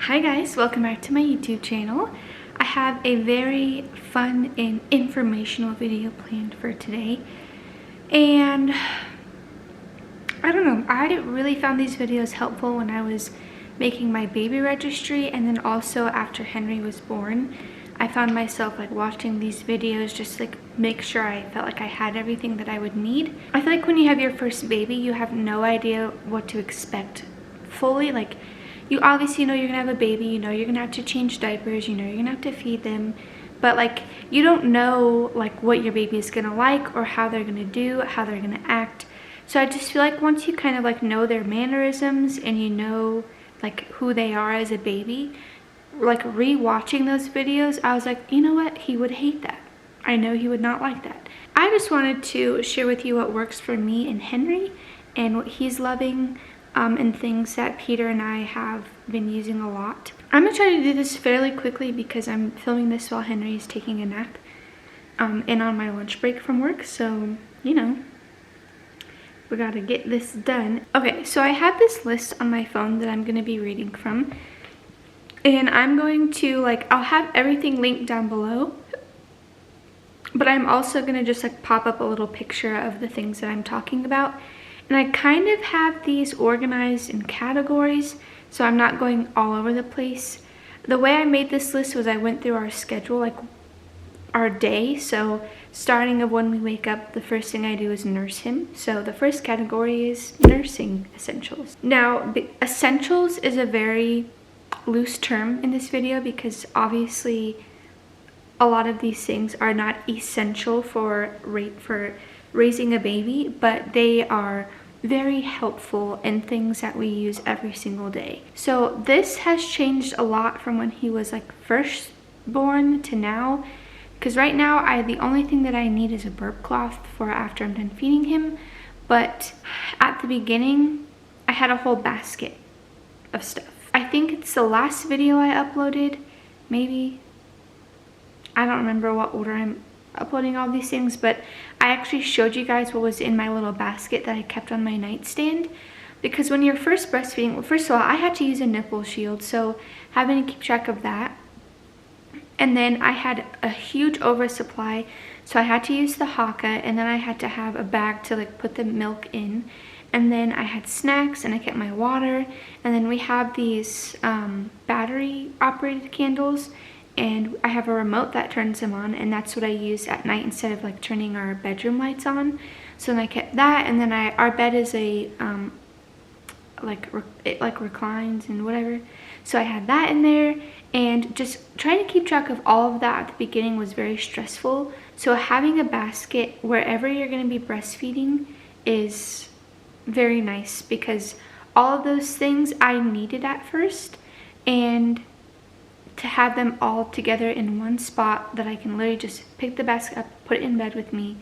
Hi guys, welcome back to my YouTube channel. I have a very fun and informational video planned for today. And I don't know, I really found these videos helpful when I was making my baby registry, and then also after Henry was born. I found myself like watching these videos just like make sure I felt like I had everything that I would need. I feel like when you have your first baby, you have no idea what to expect fully. Like, you obviously know you're gonna have a baby, you know you're gonna have to change diapers, you know you're gonna have to feed them, but like you don't know like what your baby is gonna like or how they're gonna do, how they're gonna act. So I just feel like once you kind of like know their mannerisms and you know like who they are as a baby, like re-watching those videos, I was like, you know what, he would hate that. I know he would not like that. I just wanted to share with you what works for me and Henry and what he's loving, and things that Peter and I have been using a lot. I'm gonna try to do this fairly quickly because I'm filming this while Henry is taking a nap and on my lunch break from work, so you know, we gotta get this done. Okay, so I have this list on my phone that I'm gonna be reading from, and I'm going to I'll have everything linked down below, but I'm also gonna just like pop up a little picture of the things that I'm talking about. And I kind of have these organized in categories, so I'm not going all over the place. The way I made this list was I went through our schedule, like our day. So starting of when we wake up, the first thing I do is nurse him. So the first category is nursing essentials. Now, essentials is a very loose term in this video because obviously a lot of these things are not essential for raising a baby, but they are very helpful in things that we use every single day. So this has changed a lot from when he was like first born to now, because right now the only thing that I need is a burp cloth for after I'm done feeding him. But at the beginning I had a whole basket of stuff. I think it's the last video I uploaded, maybe. I don't remember what order I'm uploading all these things, but I actually showed you guys what was in my little basket that I kept on my nightstand. Because when you're first breastfeeding, well, first of all, I had to use a nipple shield, so having to keep track of that. And then I had a huge oversupply, so I had to use the Haakaa, and then I had to have a bag to like put the milk in. And then I had snacks, and I kept my water. And then we have these battery operated candles, and I have a remote that turns them on, and that's what I use at night instead of like turning our bedroom lights on. So then I kept that, and then our bed is a it reclines and whatever, so I had that in there. And just trying to keep track of all of that at the beginning was very stressful. So having a basket wherever you're going to be breastfeeding is very nice, because all of those things I needed at first, and to have them all together in one spot that I can literally just pick the basket up, put it in bed with me,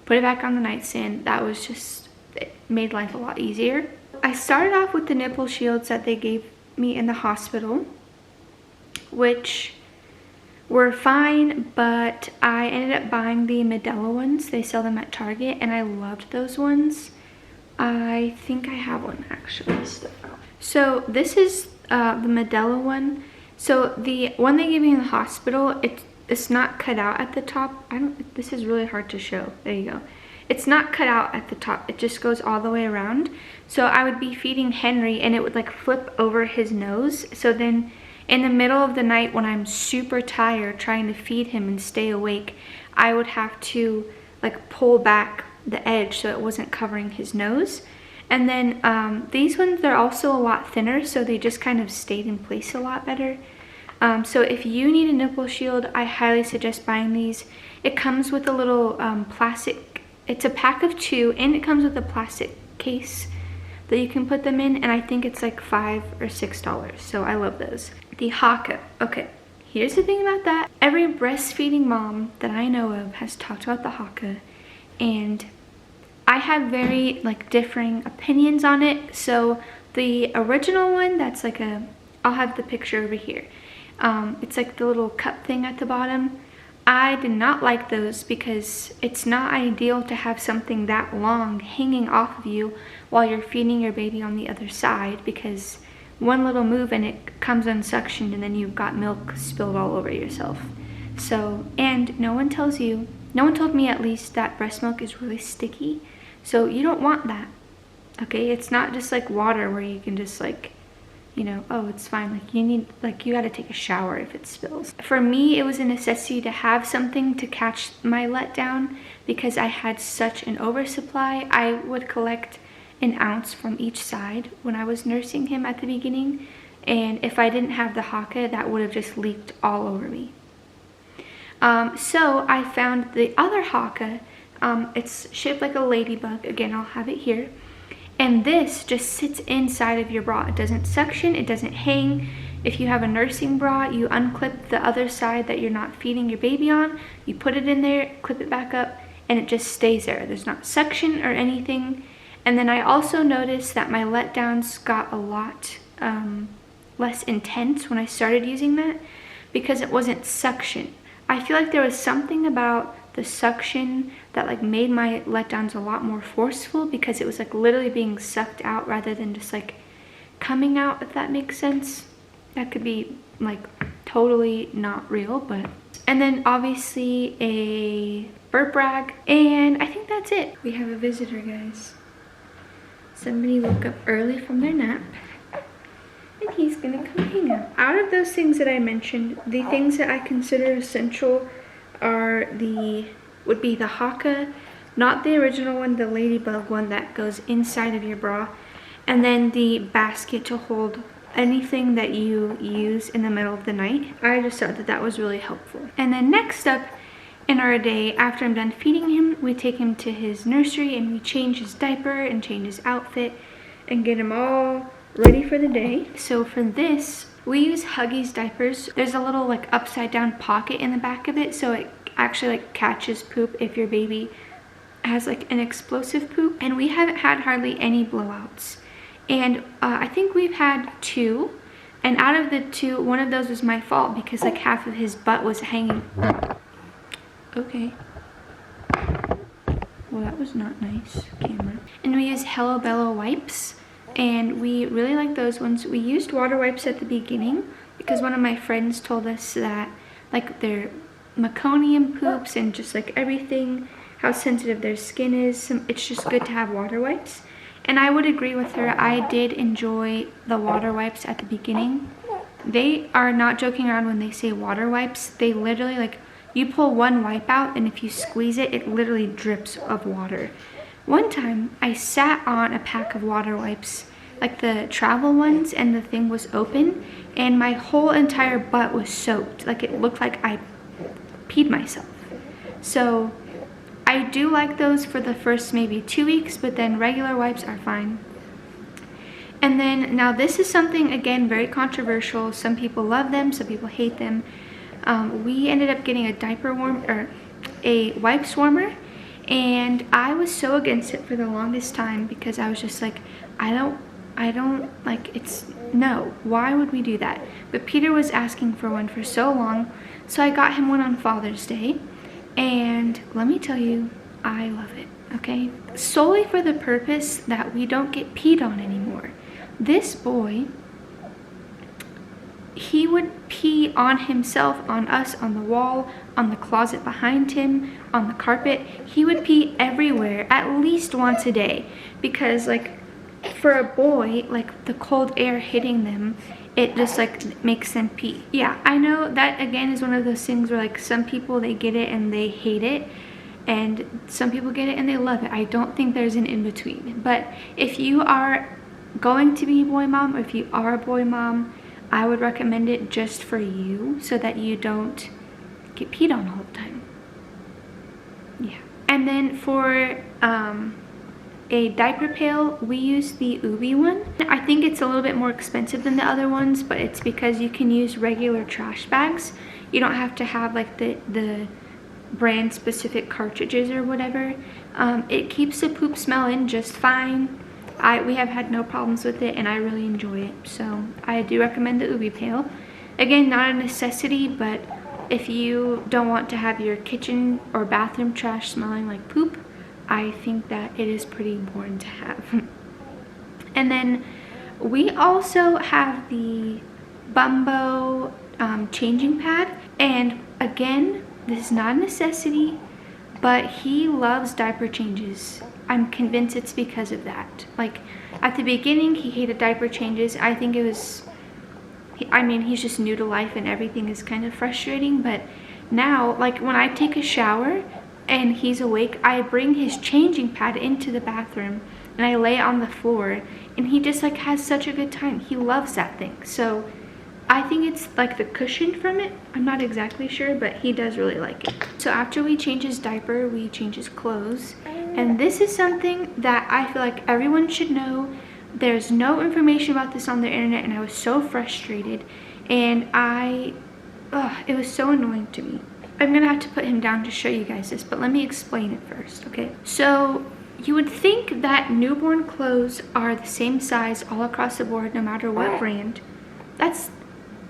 put it back on the nightstand, that was just, it made life a lot easier. I started off with the nipple shields that they gave me in the hospital, which were fine, but I ended up buying the Medela ones. They sell them at Target, and I loved those ones. I think I have one actually still. So this is the Medela one. So the one they gave me in the hospital, it's not cut out at the top. This is really hard to show. There you go. It's not cut out at the top. It just goes all the way around. So I would be feeding Henry, and it would like flip over his nose. So then in the middle of the night when I'm super tired trying to feed him and stay awake, I would have to like pull back the edge so it wasn't covering his nose. And then these ones, they're also a lot thinner, so they just kind of stayed in place a lot better. So if you need a nipple shield, I highly suggest buying these. It comes with a little plastic, it's a pack of 2, and it comes with a plastic case that you can put them in, and I think it's like $5 or $6, so I love those. The Haakaa, okay, here's the thing about that. Every breastfeeding mom that I know of has talked about the Haakaa, and I have very like differing opinions on it. So the original one, that's like I'll have the picture over here. It's like the little cup thing at the bottom. I did not like those because it's not ideal to have something that long hanging off of you while you're feeding your baby on the other side, because one little move and it comes unsuctioned, and then you've got milk spilled all over yourself. So, and no one told me at least, that breast milk is really sticky. So you don't want that, okay? It's not just like water where you can just like, you know, oh, it's fine. Like you gotta take a shower if it spills. For me, it was a necessity to have something to catch my letdown because I had such an oversupply. I would collect an ounce from each side when I was nursing him at the beginning. And if I didn't have the Haakaa, that would have just leaked all over me. So I found the other Haakaa. It's shaped like a ladybug. Again, I'll have it here. And this just sits inside of your bra. It doesn't suction, it doesn't hang. If you have a nursing bra, you unclip the other side that you're not feeding your baby on, you put it in there, clip it back up, and it just stays there. There's not suction or anything. And then I also noticed that my letdowns got a lot less intense when I started using that because it wasn't suction. I feel like there was something about the suction that like made my letdowns a lot more forceful because it was like literally being sucked out rather than just like coming out, if that makes sense. That could be like totally not real, but. And then obviously a burp rag, and I think that's it. We have a visitor, guys. Somebody woke up early from their nap and he's gonna come hang out. Out of those things that I mentioned, the things that I consider essential would be the Haakaa, not the original one, the ladybug one that goes inside of your bra, and then the basket to hold anything that you use in the middle of the night. I just thought that that was really helpful. And then next up in our day, after I'm done feeding him, we take him to his nursery and we change his diaper and change his outfit and get him all ready for the day. So for this, we use Huggies diapers. There's a little like upside down pocket in the back of it, so it actually like catches poop if your baby has like an explosive poop. And we haven't had hardly any blowouts. And I think we've had 2. And out of the 2, one of those was my fault because like half of his butt was hanging. Okay. Well, that was not nice, camera. And we use Hello Bello wipes. And we really like those ones. We used water wipes at the beginning because one of my friends told us that like their meconium poops and just like everything, how sensitive their skin is, it's just good to have water wipes. And I would agree with her. I did enjoy the water wipes at the beginning. They are not joking around when they say water wipes. They literally like, you pull one wipe out and if you squeeze it, it literally drips of water. One time I sat on a pack of water wipes, like the travel ones, and the thing was open and my whole entire butt was soaked. Like it looked like I peed myself. So I do like those for the first maybe 2 weeks, but then regular wipes are fine. And then now this is something, again, very controversial. Some people love them, some people hate them. We ended up getting a wipes warmer, and I was so against it for the longest time because I was just like, I don't like, it's no, why would we do that? But Peter was asking for one for so long, so I got him one on Father's Day. And let me tell you, I love it, okay? Solely for the purpose that we don't get peed on anymore. This boy, he would pee on himself, on us, on the wall, on the closet behind him, on the carpet. He would pee everywhere at least once a day because like for a boy, like the cold air hitting them, it just like makes them pee. Yeah, I know that again is one of those things where like some people, they get it and they hate it, and some people get it and they love it. I don't think there's an in-between. But if you are going to be a boy mom, or if you are a boy mom, I would recommend it just for you so that you don't get peed on all the time. Yeah. And then for a diaper pail, we use the Ubbi one. I think it's a little bit more expensive than the other ones, but it's because you can use regular trash bags. You don't have to have like the brand specific cartridges or whatever. It keeps the poop smell in just fine. We have had no problems with it and I really enjoy it. So I do recommend the Ubbi pail. Again, not a necessity, but if you don't want to have your kitchen or bathroom trash smelling like poop, I think that it is pretty important to have. And then We also have the Bumbo changing pad, and again, this is not a necessity, but he loves diaper changes. I'm convinced it's because of that. Like, at the beginning, he hated diaper changes. I think it was, I mean, he's just new to life and everything is kind of frustrating, but now, like, when I take a shower and he's awake, I bring his changing pad into the bathroom and I lay it on the floor, and he just like has such a good time. He loves that thing. So I think it's like the cushion from it. I'm not exactly sure, but he does really like it. So after we change his diaper, we change his clothes. And this is something that I feel like everyone should know. There's no information about this on the internet, and I was so frustrated. And it was so annoying to me. I'm gonna have to put him down to show you guys this, but let me explain it first, okay? So you would think that newborn clothes are the same size all across the board, no matter what brand. That's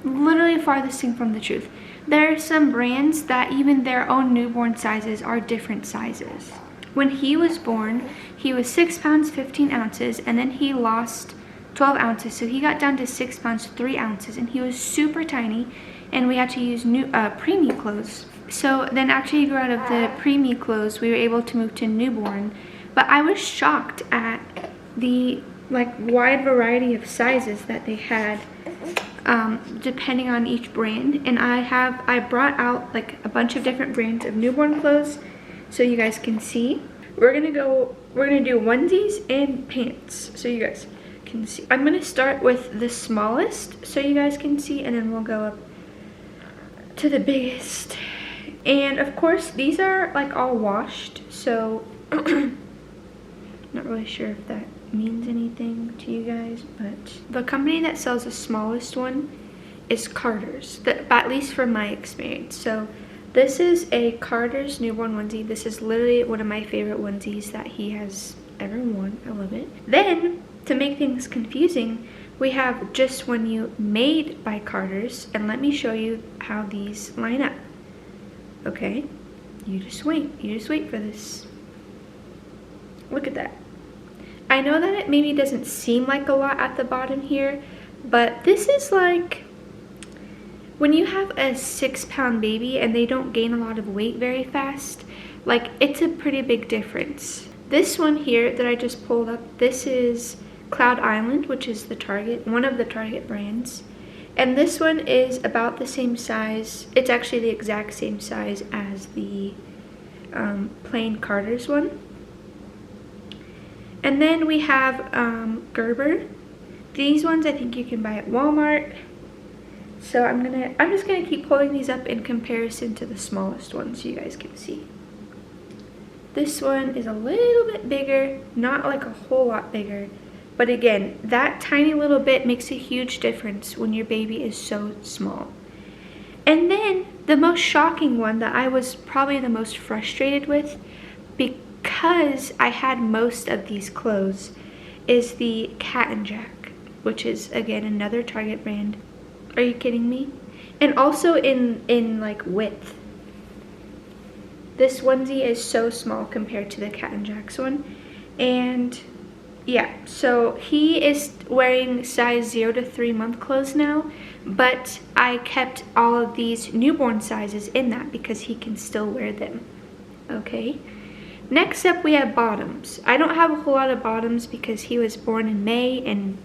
literally the farthest thing from the truth. There are some brands that even their own newborn sizes are different sizes. When he was born, he was 6 pounds 15 ounces, and then he lost 12 ounces, so he got down to 6 pounds 3 ounces, and he was super tiny, and we had to use new preemie clothes. So then after he grew out of the preemie clothes, we were able to move to newborn. But I was shocked at the like wide variety of sizes that they had, depending on each brand. And I brought out like a bunch of different brands of newborn clothes so you guys can see. We're gonna do onesies and pants so you guys can see. I'm gonna start with the smallest so you guys can see, and then we'll go up to the biggest. And of course these are like all washed, so not really sure if that means anything to you guys, but the company that sells the smallest one is Carter's, at least from my experience. So this is a Carter's newborn onesie. This is literally one of my favorite onesies that he has ever worn. I love it. Then, to make things confusing, we have Just One You made by Carter's, and let me show you how these line up. Okay, you just wait for this. Look at that. I know that it maybe doesn't seem like a lot at the bottom here, but this is like when you have a 6-pound baby and they don't gain a lot of weight very fast, like it's a pretty big difference. This one here that I just pulled up, this is Cloud Island, which is one of the Target brands. And this one is about the same size. It's actually the exact same size as the plain Carter's one. And then we have Gerber. These ones I think you can buy at Walmart. So I'm just gonna keep holding these up in comparison to the smallest one so you guys can see. This one is a little bit bigger, not like a whole lot bigger, but again, that tiny little bit makes a huge difference when your baby is so small. And then the most shocking one that I was probably the most frustrated with, because I had most of these clothes, is the Cat and Jack, which is again another Target brand. Are you kidding me? And also in like width. This onesie is so small compared to the Cat and Jack's one. And yeah, so he is wearing size 0 to 3 month clothes now, but I kept all of these newborn sizes in that because he can still wear them. Okay. Next up we have bottoms. I don't have a whole lot of bottoms because he was born in May and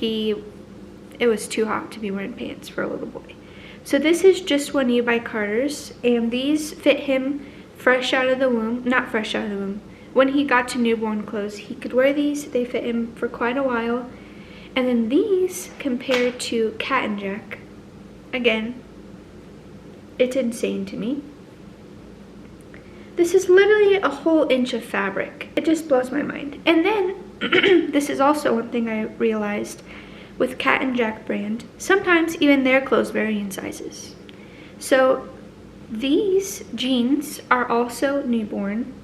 it was too hot to be wearing pants for a little boy. So this is Just One You by Carter's, and these fit him fresh out of the womb. Not fresh out of the womb. When he got to newborn clothes, he could wear these. They fit him for quite a while. And then these compared to Cat and Jack. Again, it's insane to me. This is literally a whole inch of fabric. It just blows my mind. And then, this is also one thing I realized with Cat and Jack brand. Sometimes even their clothes vary in sizes. So these jeans are also newborn.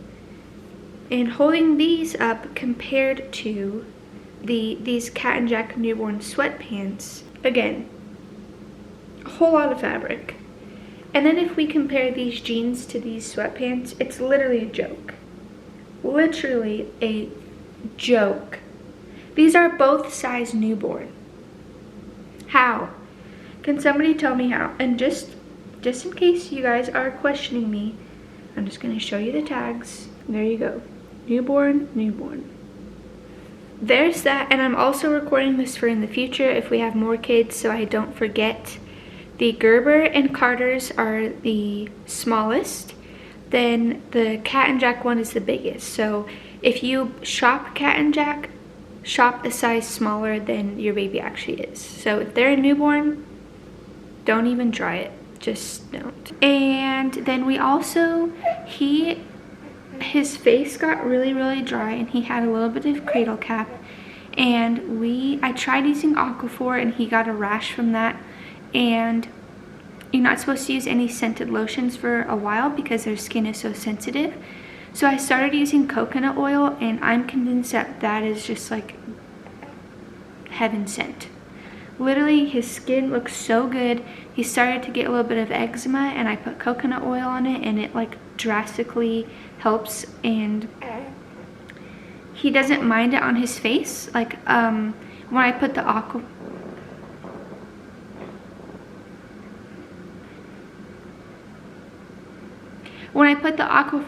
And holding these up compared to these Cat and Jack newborn sweatpants, again, a whole lot of fabric. And then if we compare these jeans to these sweatpants, it's literally a joke. Literally a joke. These are both size newborn. How? Can somebody tell me how? And just in case you guys are questioning me, I'm just gonna show you the tags. There you go. Newborn, newborn. There's that, and I'm also recording this for in the future if we have more kids so I don't forget. The Gerber and Carters are the smallest. Then the Cat and Jack one is the biggest. So if you shop Cat and Jack, shop a size smaller than your baby actually is. So if they're a newborn, don't even try it. Just don't. And then we also, his face got really dry and he had a little bit of cradle cap. And I tried using Aquaphor and he got a rash from that. And you're not supposed to use any scented lotions for a while because their skin is so sensitive. So I started using coconut oil and I'm convinced that that is just like heaven sent. Literally, his skin looks so good. He started to get a little bit of eczema and I put coconut oil on it and it like drastically helps, and he doesn't mind it on his face. Like when I put the Aquaphor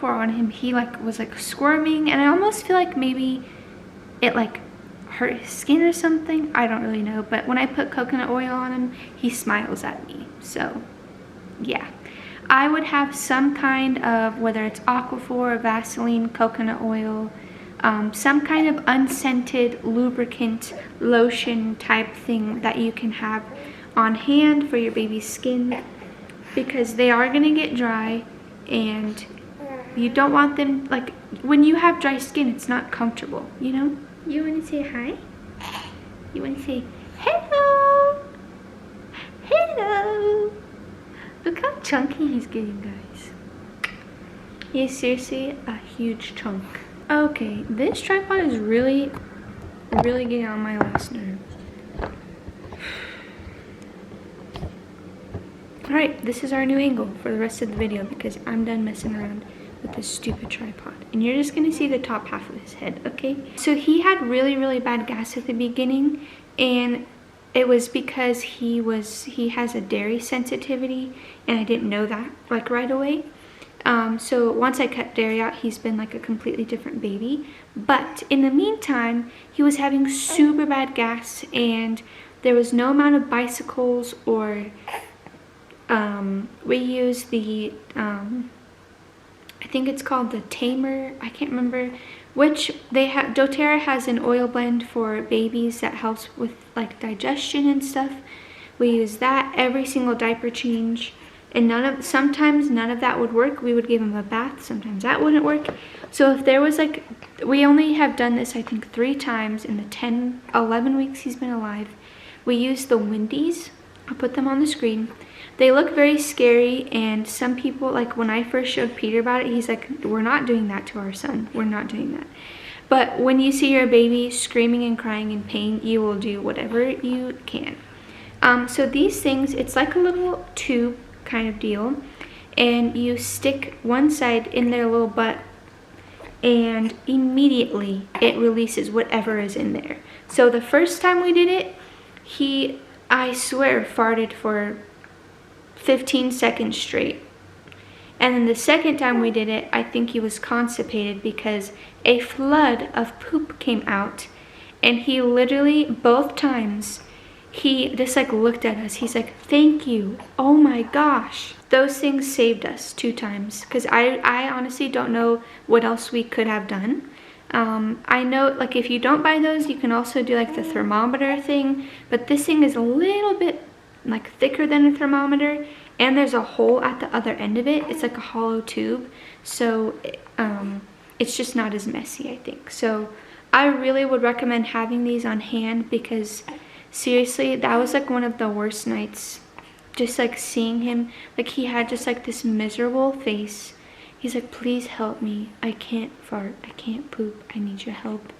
on him, he like was like squirming, and I almost feel like maybe it like hurt his skin or something. I don't really know, but when I put coconut oil on him, he smiles at me. So yeah, I would have some kind of, whether it's Aquaphor, Vaseline, coconut oil, some kind of unscented lubricant lotion type thing that you can have on hand for your baby's skin, because they are going to get dry and you don't want them, like when you have dry skin, it's not comfortable, you know? You want to say hi? You want to say hello? Hello? Look how chunky he's getting, guys. He's seriously a huge chunk. Okay, this tripod is really getting on my last nerve. Alright, this is our new angle for the rest of the video because I'm done messing around with this stupid tripod. And you're just gonna see the top half of his head, okay? So he had really bad gas at the beginning, and it was because he has a dairy sensitivity, and I didn't know that like right away. So once I cut dairy out, he's been like a completely different baby. But in the meantime, he was having super bad gas, and there was no amount of bicycles or we use the I think it's called the Tamer, I can't remember which. They have, doTERRA has an oil blend for babies that helps with like digestion and stuff. We use that every single diaper change, and sometimes none of that would work. We would give him a bath, sometimes that wouldn't work. So if there was like, we only have done this I think 3 times in the 11 weeks he's been alive. We use the Windis. I'll put them on the screen. They look very scary, and some people, like when I first showed Peter about it, he's like, we're not doing that to our son. We're not doing that. But when you see your baby screaming and crying in pain, you will do whatever you can. So these things, it's like a little tube kind of deal, and you stick one side in their little butt, and immediately it releases whatever is in there. So the first time we did it, I swear, farted for 15 seconds straight. And then the second time we did it, I think he was constipated because a flood of poop came out, and he literally, both times, he just like looked at us. He's like, thank you. Oh my gosh. Those things saved us 2 times, because I honestly don't know what else we could have done. I know, like, if you don't buy those, you can also do like the thermometer thing, but this thing is a little bit like thicker than a thermometer, and there's a hole at the other end of it. It's like a hollow tube, so it's just not as messy, I think. So I really would recommend having these on hand, because seriously, that was like one of the worst nights, just like seeing him, like he had just like this miserable face. He's like, please help me, I can't fart, I can't poop, I need your help.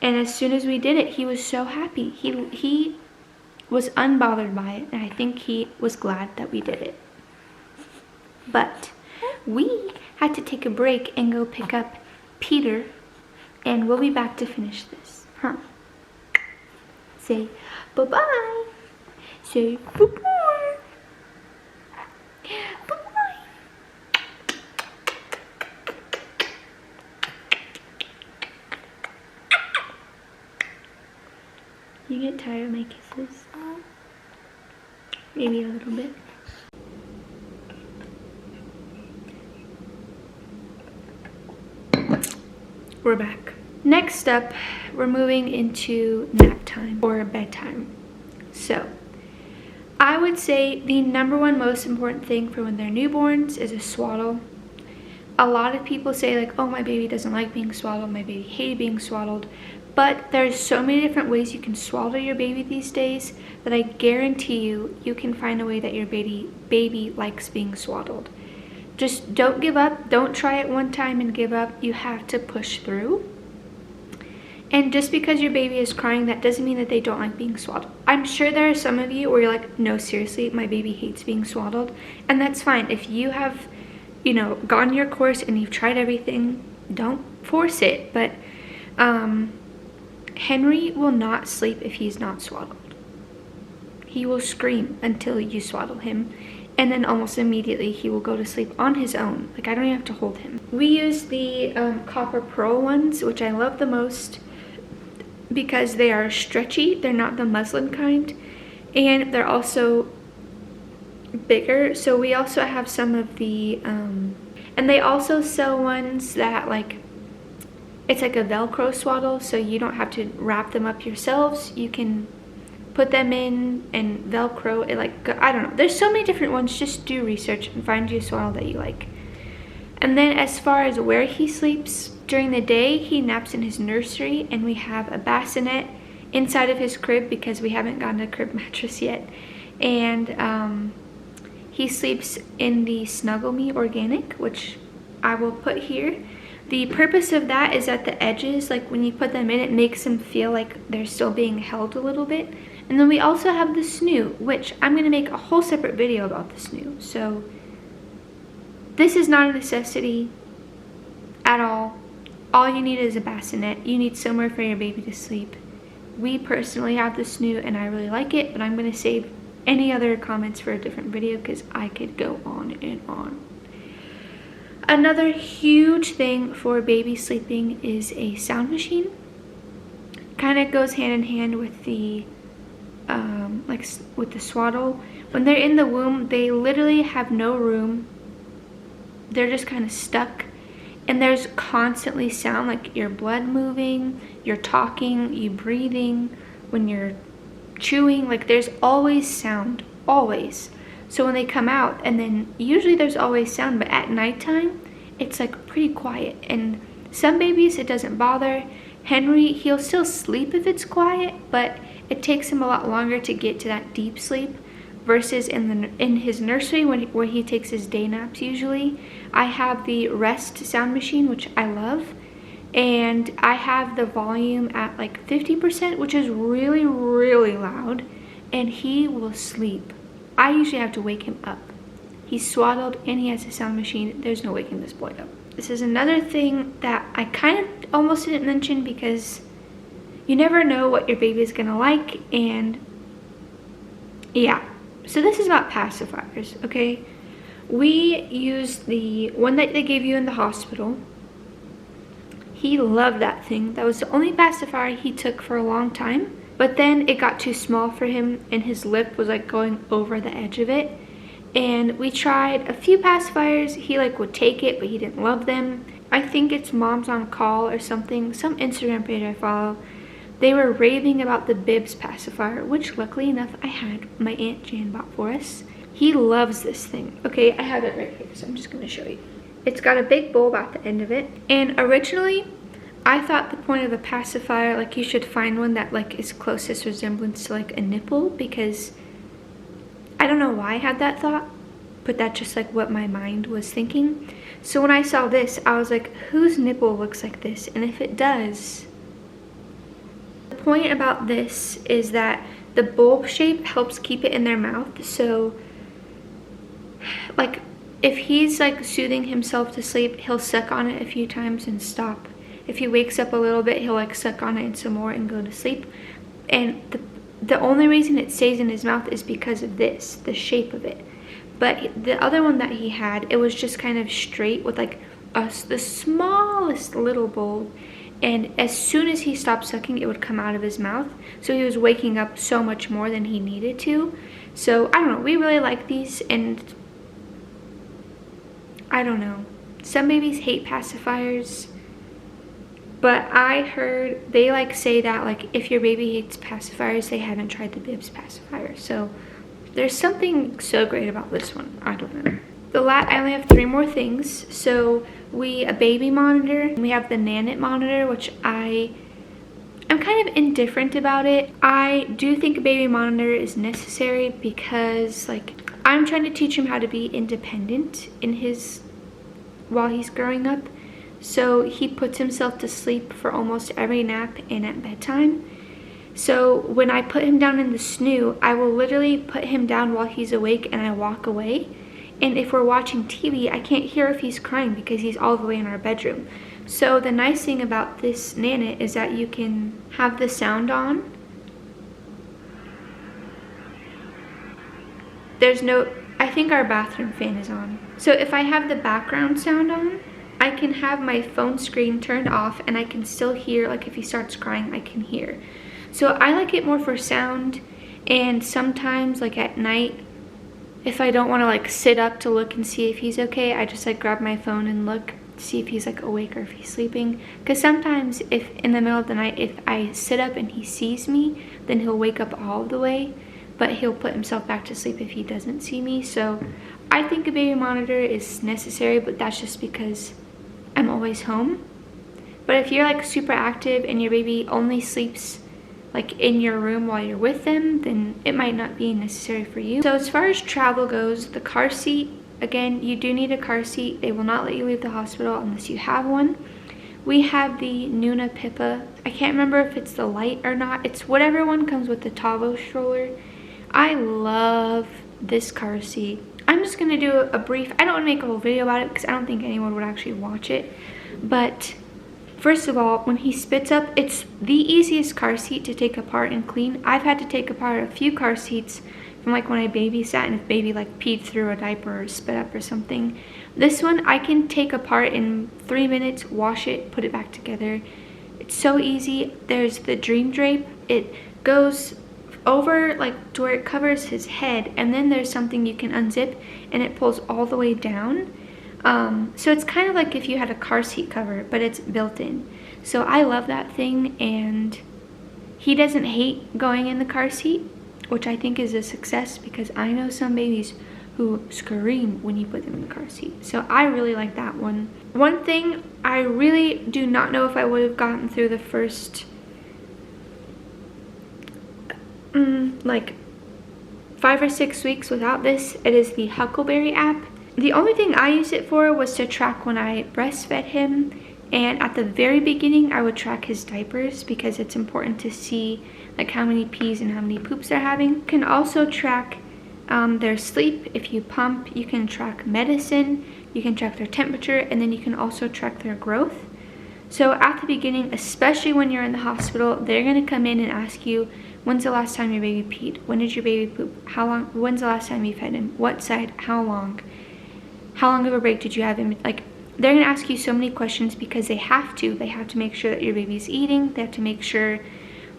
And as soon as we did it, he was so happy. He was unbothered by it, and I think he was glad that we did it. But we had to take a break and go pick up Peter, and we'll be back to finish this, huh? Say bye-bye. Say bye-bye. Bye-bye. You get tired of my kisses? Maybe a little bit. We're back. Next up, we're moving into nap time or bedtime. So, I would say the #1 most important thing for when they're newborns is a swaddle. A lot of people say like, oh, my baby doesn't like being swaddled, my baby hated being swaddled. But there's so many different ways you can swaddle your baby these days that I guarantee you can find a way that your baby likes being swaddled. Just don't give up. Don't try it one time and give up. You have to push through. And just because your baby is crying, that doesn't mean that they don't like being swaddled. I'm sure there are some of you where you're like, no, seriously, my baby hates being swaddled. And that's fine. If you have, you know, gone your course and you've tried everything, don't force it. But Henry will not sleep if he's not swaddled. He will scream until you swaddle him. And then almost immediately he will go to sleep on his own. Like, I don't even have to hold him. We use the copper pearl ones, which I love the most because they are stretchy. They're not the muslin kind. And they're also bigger. So we also have some of the, and they also sell ones that like, it's like a Velcro swaddle. So you don't have to wrap them up yourselves. You can put them in and Velcro it, like, I don't know, there's so many different ones. Just do research and find you a swaddle that you like. And then as far as where he sleeps, during the day he naps in his nursery, and we have a bassinet inside of his crib because we haven't gotten a crib mattress yet. And he sleeps in the Snuggle Me Organic, which I will put here. The purpose of that is at the edges, like when you put them in, it makes them feel like they're still being held a little bit. And then we also have the Snoo, which I'm going to make a whole separate video about the Snoo. So this is not a necessity at all. All you need is a bassinet. You need somewhere for your baby to sleep. We personally have the Snoo and I really like it, but I'm going to save any other comments for a different video because I could go on and on. Another huge thing for baby sleeping is a sound machine. Kind of goes hand in hand with the like with the swaddle. When they're in the womb, they literally have no room. They're just kind of stuck, and there's constantly sound, like your blood moving, you're talking, you breathing, when you're chewing, like there's always sound, always. So when they come out, and then usually there's always sound, but at nighttime it's like pretty quiet. And some babies it doesn't bother. Henry, he'll still sleep if it's quiet, but it takes him a lot longer to get to that deep sleep versus in his nursery where he takes his day naps usually. I have the Rest sound machine, which I love, and I have the volume at like 50%, which is really, really loud, and he will sleep. I usually have to wake him up. He's swaddled and he has a sound machine. There's no waking this boy up. This is another thing that I kind of almost didn't mention because you never know what your baby is gonna like. And yeah, so this is about pacifiers, okay? We use the one that they gave you in the hospital. He loved that thing. That was the only pacifier he took for a long time. But then it got too small for him and his lip was like going over the edge of it. And we tried a few pacifiers. He like would take it, but he didn't love them. I think it's Moms on Call or something, some Instagram page I follow. They were raving about the Bibs pacifier, which luckily enough I had. My Aunt Jan bought for us. He loves this thing. Okay, I have it right here, so I'm just gonna show you. It's got a big bulb at the end of it. And originally, I thought the point of a pacifier, like you should find one that like is closest resemblance to like a nipple, because I don't know why I had that thought, but that's just like what my mind was thinking. So when I saw this, I was like, whose nipple looks like this? And if it does, the point about this is that the bulb shape helps keep it in their mouth. So like if he's like soothing himself to sleep, he'll suck on it a few times and stop. If he wakes up a little bit, he'll like suck on it and some more and go to sleep. And the only reason it stays in his mouth is because of this, the shape of it. But the other one that he had, it was just kind of straight with like the smallest little bulb. And as soon as he stopped sucking, it would come out of his mouth. So he was waking up so much more than he needed to. So I don't know, we really like these, and I don't know. Some babies hate pacifiers, but I heard they like say that like if your baby hates pacifiers, they haven't tried the Bibs pacifier. So there's something so great about this one. I don't know. I only have 3 more things. So a baby monitor, and we have the Nanit monitor, which I'm kind of indifferent about it. I do think a baby monitor is necessary because like I'm trying to teach him how to be independent while he's growing up. So he puts himself to sleep for almost every nap and at bedtime. So when I put him down in the Snoo, I will literally put him down while he's awake and I walk away. And if we're watching TV, I can't hear if he's crying because he's all the way in our bedroom. So the nice thing about this Nanit is that you can have the sound on. I think our bathroom fan is on. So if I have the background sound on, I can have my phone screen turned off and I can still hear, like if he starts crying, I can hear. So I like it more for sound, and sometimes like at night, if I don't want to like sit up to look and see if he's okay, I just like grab my phone and look to see if he's like awake or if he's sleeping. Because sometimes if in the middle of the night, if I sit up and he sees me, then he'll wake up all the way, but he'll put himself back to sleep if he doesn't see me. So I think a baby monitor is necessary, but that's just because I'm always home. But if you're like super active and your baby only sleeps like in your room while you're with them, then it might not be necessary for you. So as far as travel goes, the car seat, again, you do need a car seat. They will not let you leave the hospital unless you have one. We have the Nuna Pippa. I can't remember if it's the light or not. It's whatever one comes with the Tavo stroller. I love this car seat. I'm just gonna do a brief, I don't wanna make a whole video about it because I don't think anyone would actually watch it. But first of all, when he spits up, it's the easiest car seat to take apart and clean. I've had to take apart a few car seats from like when I babysat and if baby like peed through a diaper or spit up or something. This one I can take apart in 3 minutes, wash it, put it back together. It's so easy. There's the Dream Drape. It goes over like to where it covers his head, and then there's something you can unzip and it pulls all the way down. So it's kind of like if you had a car seat cover, but it's built in. So I love that thing, and he doesn't hate going in the car seat, which I think is a success because I know some babies who scream when you put them in the car seat. So I really like that one. One thing, I really do not know if I would have gotten through the first like 5 or 6 weeks without this. It is the Huckleberry app. The only thing I used it for was to track when I breastfed him, and at the very beginning I would track his diapers because it's important to see like how many pees and how many poops they're having. You can also track their sleep. If you pump, you can track medicine, you can track their temperature, and then you can also track their growth. So at the beginning, especially when you're in the hospital, they're going to come in and ask you, when's the last time your baby peed? When did your baby poop? How long? When's the last time you fed him? What side? How long? How long of a break did you have him? Like, they're going to ask you so many questions because they have to. They have to make sure that your baby's eating. They have to make sure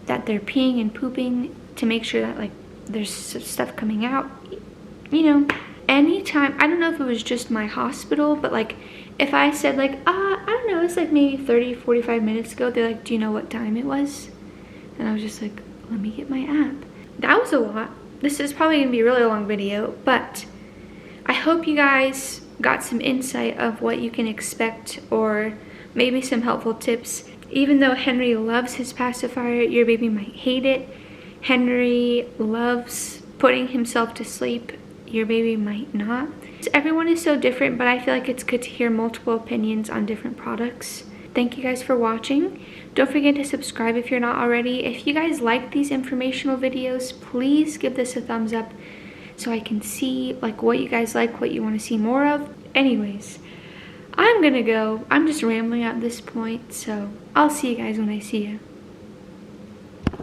that they're peeing and pooping, to make sure that like there's stuff coming out. You know, anytime, I don't know if it was just my hospital, but like if I said like, I don't know, it's like maybe 30-45 minutes ago, they're like, do you know what time it was? And I was just like, let me get my app. That was a lot. This is probably gonna be a really long video, but I hope you guys got some insight of what you can expect, or maybe some helpful tips. Even though Henry loves his pacifier, your baby might hate it. Henry loves putting himself to sleep, your baby might not. Everyone is so different, but I feel like it's good to hear multiple opinions on different products. Thank you guys for watching. Don't forget to subscribe if you're not already. If you guys like these informational videos, please give this a thumbs up so I can see like what you guys like, what you want to see more of. Anyways, I'm gonna go. I'm just rambling at this point, so I'll see you guys when I see you.